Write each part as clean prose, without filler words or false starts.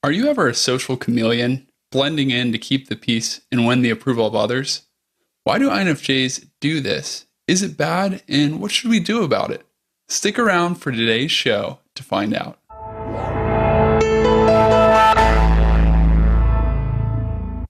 Are you ever a social chameleon, blending in to keep the peace and win the approval of others? Why do INFJs do this? Is it bad, and what should we do about it? Stick around for today's show to find out.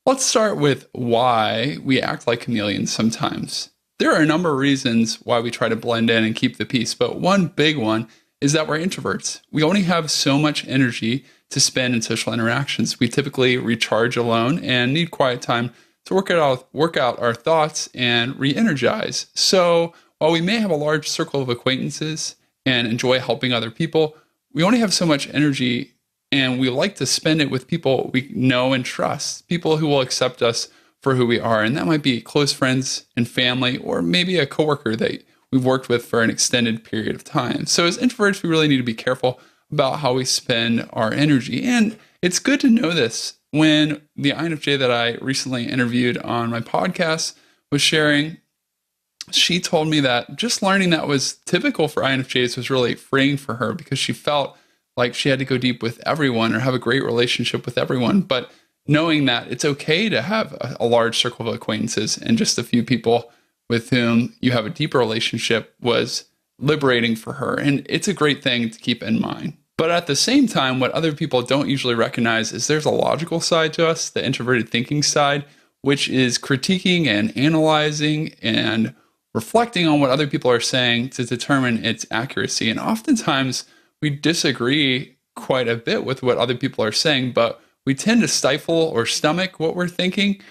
Let's start with why we act like chameleons sometimes. There are a number of reasons why we try to blend in and keep the peace, but one big one is that we're introverts. We only have so much energy to spend in social interactions. We typically recharge alone and need quiet time to work out our thoughts and re-energize. So while we may have a large circle of acquaintances and enjoy helping other people, we only have so much energy, and we like to spend it with people we know and trust, people who will accept us for who we are. And that might be close friends and family, or maybe a coworker that we've worked with for an extended period of time. So as introverts, we really need to be careful about how we spend our energy. And it's good to know this. When the INFJ that I recently interviewed on my podcast was sharing, she told me that just learning that was typical for INFJs was really freeing for her, because she felt like she had to go deep with everyone or have a great relationship with everyone. But knowing that it's okay to have a large circle of acquaintances and just a few people with whom you have a deeper relationship was liberating for her. And it's a great thing to keep in mind. But at the same time, what other people don't usually recognize is there's a logical side to us, the introverted thinking side, which is critiquing and analyzing and reflecting on what other people are saying to determine its accuracy. And oftentimes we disagree quite a bit with what other people are saying, but we tend to stifle or stomach what we're thinking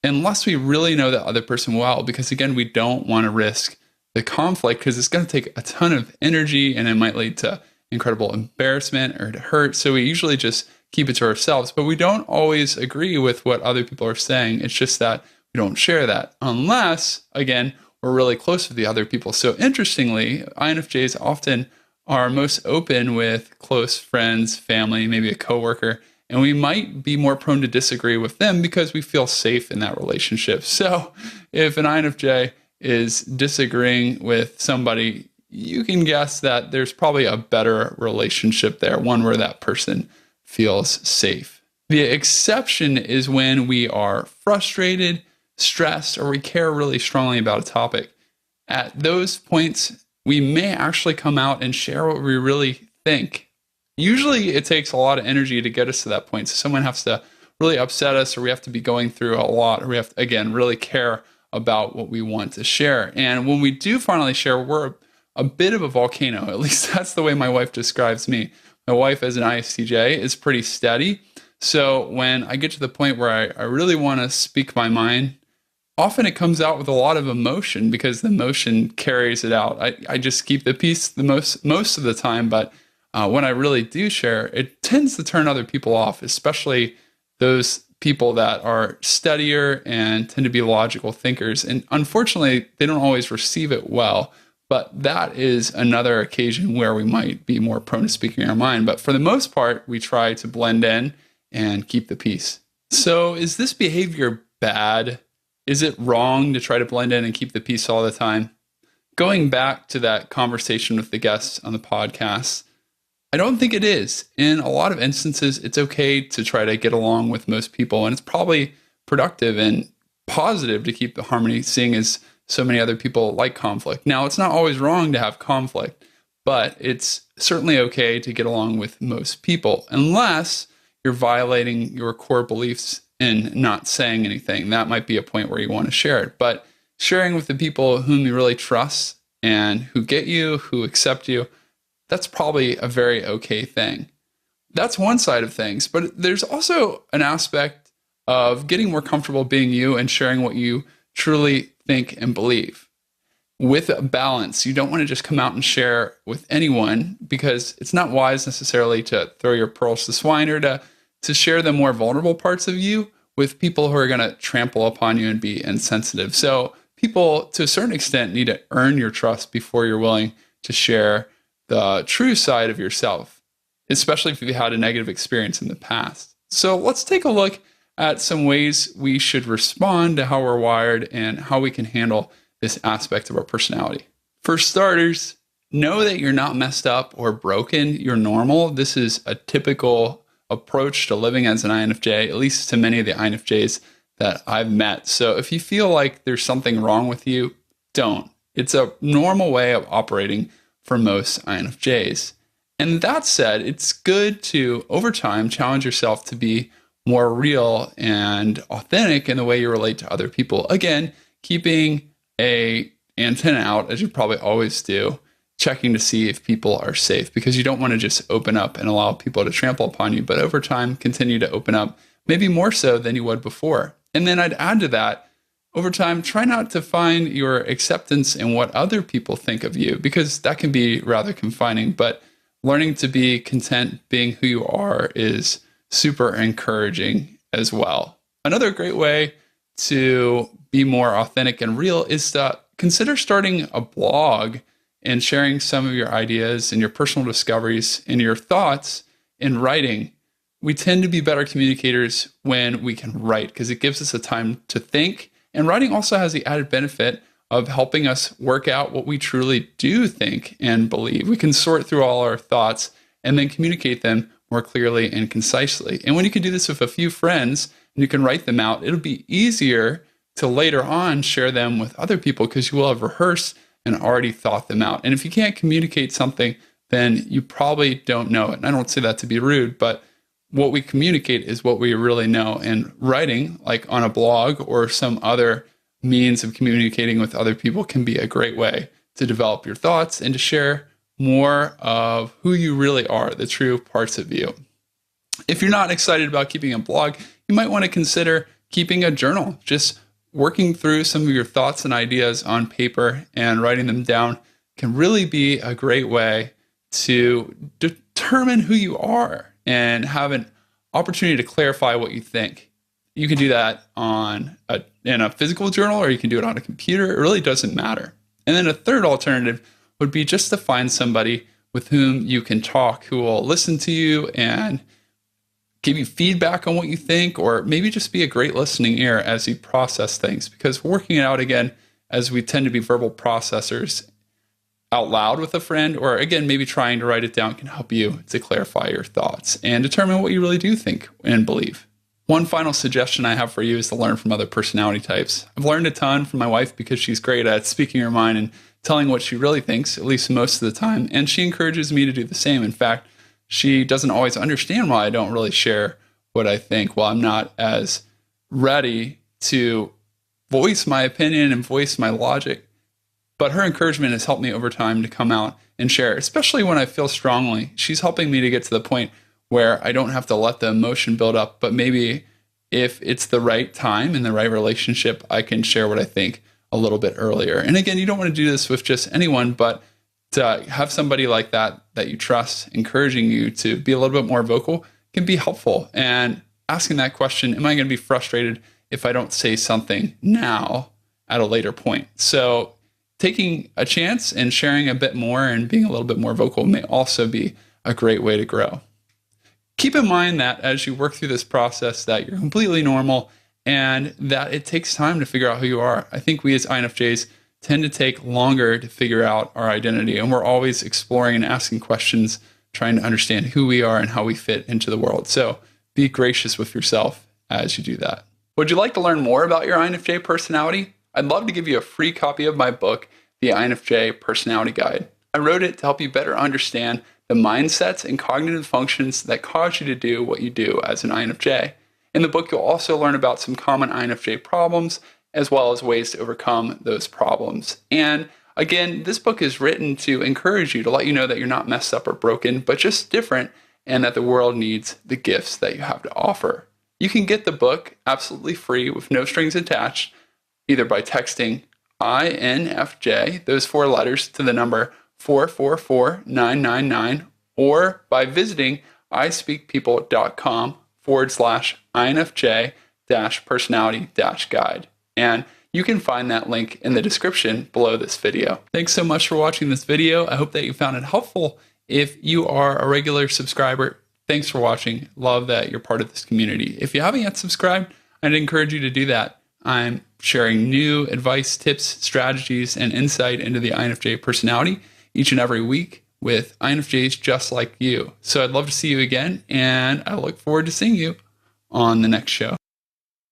unless we really know the other person well, because again, we don't want to risk the conflict because it's going to take a ton of energy and it might lead to incredible embarrassment or to hurt. So we usually just keep it to ourselves, but we don't always agree with what other people are saying. It's just that we don't share that unless, again, we're really close with the other people. So interestingly, INFJs often are most open with close friends, family, maybe a coworker, and we might be more prone to disagree with them because we feel safe in that relationship. So if an INFJ is disagreeing with somebody, you can guess that there's probably a better relationship there, one where that person feels safe. The exception is when we are frustrated, stressed, or we care really strongly about a topic. At those points, we may actually come out and share what we really think. Usually it takes a lot of energy to get us to that point. So someone has to really upset us, or we have to be going through a lot, or we have to, again, really care about what we want to share. And when we do finally share, we're a bit of a volcano. At least that's the way my wife describes me. My wife, as an ISTJ, is pretty steady. So when I get to the point where I really want to speak my mind, often it comes out with a lot of emotion because the emotion carries it out. I just keep the peace the most of the time, but when I really do share, it tends to turn other people off, especially those people that are steadier and tend to be logical thinkers. And unfortunately, they don't always receive it well. But that is another occasion where we might be more prone to speaking our mind. But for the most part, we try to blend in and keep the peace. So is this behavior bad? Is it wrong to try to blend in and keep the peace all the time? Going back to that conversation with the guests on the podcast, I don't think it is. In a lot of instances, it's okay to try to get along with most people. And it's probably productive and positive to keep the harmony, seeing as so many other people like conflict. Now, it's not always wrong to have conflict, but it's certainly okay to get along with most people, unless you're violating your core beliefs and not saying anything. That might be a point where you want to share it. But sharing with the people whom you really trust and who get you, who accept you, that's probably a very okay thing. That's one side of things. But there's also an aspect of getting more comfortable being you and sharing what you truly think and believe with a balance. You don't want to just come out and share with anyone, because it's not wise necessarily to throw your pearls to swine or to share the more vulnerable parts of you with people who are going to trample upon you and be insensitive. So people, to a certain extent, need to earn your trust before you're willing to share the true side of yourself, especially if you've had a negative experience in the past. So let's take a look at some ways we should respond to how we're wired and how we can handle this aspect of our personality. For starters, know that you're not messed up or broken. You're normal. This is a typical approach to living as an INFJ, at least to many of the INFJs that I've met. So if you feel like there's something wrong with you, don't. It's a normal way of operating for most INFJs. And that said, it's good to, over time, challenge yourself to be more real and authentic in the way you relate to other people. Again, keeping an antenna out, as you probably always do, checking to see if people are safe, because you don't want to just open up and allow people to trample upon you, but over time, continue to open up, maybe more so than you would before. And then I'd add to that, over time, try not to find your acceptance in what other people think of you, because that can be rather confining, but learning to be content being who you are is super encouraging as well. Another great way to be more authentic and real is to consider starting a blog and sharing some of your ideas and your personal discoveries and your thoughts in writing. We tend to be better communicators when we can write, because it gives us a time to think. And writing also has the added benefit of helping us work out what we truly do think and believe. We can sort through all our thoughts and then communicate them more clearly and concisely. And when you can do this with a few friends and you can write them out, it'll be easier to later on share them with other people, because you will have rehearsed and already thought them out. And if you can't communicate something, then you probably don't know it. And I don't say that to be rude, but what we communicate is what we really know. And writing, like on a blog or some other means of communicating with other people, can be a great way to develop your thoughts and to share more of who you really are, the true parts of you. If you're not excited about keeping a blog, you might want to consider keeping a journal. Just working through some of your thoughts and ideas on paper and writing them down can really be a great way to determine who you are and have an opportunity to clarify what you think. You can do that in a physical journal, or you can do it on a computer. It really doesn't matter. And then a third alternative would be just to find somebody with whom you can talk, who will listen to you and give you feedback on what you think, or maybe just be a great listening ear as you process things. Because working it out, again, as we tend to be verbal processors, out loud with a friend, or again, maybe trying to write it down, can help you to clarify your thoughts and determine what you really do think and believe. One final suggestion I have for you is to learn from other personality types. I've learned a ton from my wife, because she's great at speaking her mind and telling what she really thinks, at least most of the time. And she encourages me to do the same. In fact, she doesn't always understand why I don't really share what I think. Well, I'm not as ready to voice my opinion and voice my logic. But her encouragement has helped me over time to come out and share, especially when I feel strongly. She's helping me to get to the point where I don't have to let the emotion build up, but maybe if it's the right time and the right relationship, I can share what I think a little bit earlier. And again, you don't want to do this with just anyone, but to have somebody like that you trust encouraging you to be a little bit more vocal can be helpful. And asking that question, am I going to be frustrated if I don't say something now at a later point? So taking a chance and sharing a bit more and being a little bit more vocal may also be a great way to grow. Keep in mind that as you work through this process, that you're completely normal and that it takes time to figure out who you are. I think we as INFJs tend to take longer to figure out our identity, and we're always exploring and asking questions, trying to understand who we are and how we fit into the world. So be gracious with yourself as you do that. Would you like to learn more about your INFJ personality? I'd love to give you a free copy of my book, The INFJ Personality Guide. I wrote it to help you better understand the mindsets and cognitive functions that cause you to do what you do as an INFJ. In the book, you'll also learn about some common INFJ problems, as well as ways to overcome those problems. And again, this book is written to encourage you, to let you know that you're not messed up or broken, but just different, and that the world needs the gifts that you have to offer. You can get the book absolutely free with no strings attached, either by texting INFJ, those 4 letters, to the number 444999, or by visiting ispeakpeople.com/INFJ-personality-guide. And you can find that link in the description below this video. Thanks so much for watching this video. I hope that you found it helpful. If you are a regular subscriber, thanks for watching. Love that you're part of this community. If you haven't yet subscribed, I'd encourage you to do that. I'm sharing new advice, tips, strategies, and insight into the INFJ personality each and every week. with INFJs just like you. So I'd love to see you again, and I look forward to seeing you on the next show.